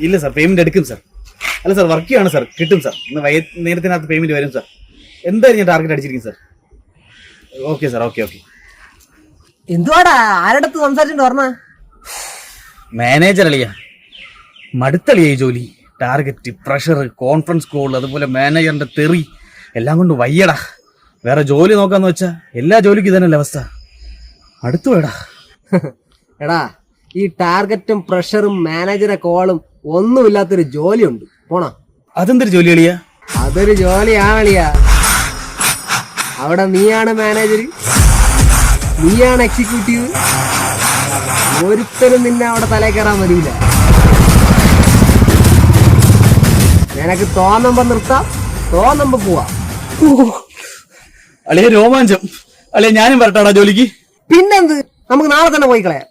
ഇല്ല sir, payment എടുക്കും സാർ. അല്ല സാർ, വർക്ക് ചെയ്യാണ് സാർ, കിട്ടും സാർ. ഇന്ന് നേരത്തിനകത്ത് പേയ്മെന്റ് വരും സാർ. എന്തായാലും ഞാൻ ടാർഗറ്റ് അടിച്ചിരിക്കും സാർ. Okay sir, okay. എന്തുവാടാ ആരടുത്ത് സംസാരിച്ചിട്ട് പറഞ്ഞ? മാനേജർ അളിയാ, മടുത്തളിയായി ജോലി. ടാർഗറ്റ്, പ്രഷർ, കോൺഫറൻസ് കോൾ, അതുപോലെ മാനേജറിന്റെ തെറി എല്ലാം കൊണ്ട് വയ്യടാ. വേറെ ജോലി നോക്കാന്ന് വെച്ചാ എല്ലാ ജോലിക്കും ഇതന്നെയല്ലേ അവസ്ഥ. അടുത്തു വേടാ. എടാ, ഈ ടാർഗറ്റും പ്രഷറും മാനേജറെ കോളും ഒന്നുമില്ലാത്തൊരു ജോലിയുണ്ട്, പോണോ? അതെന്തൊരു ജോലി അളിയാ? അതൊരു ജോലിയാണളിയാ. അവിടെ നീയാണ് മാനേജർ, നീയാണ് എക്സിക്യൂട്ടീവ്. ഒരുത്തരും നിന്നെ അവിടെ തലേ കയറാൻ മതിയില്ല. നിനക്ക് തോന്നുമ്പോ നിർത്താം, തോന്നുമ്പോ പോവാം. അളിയ രോമാഞ്ചം. അളിയ ഞാനും വരട്ടാടാ ജോലിക്ക്. പിന്നെന്ത്, നമുക്ക് നാളെ തന്നെ പോയി കളയാം.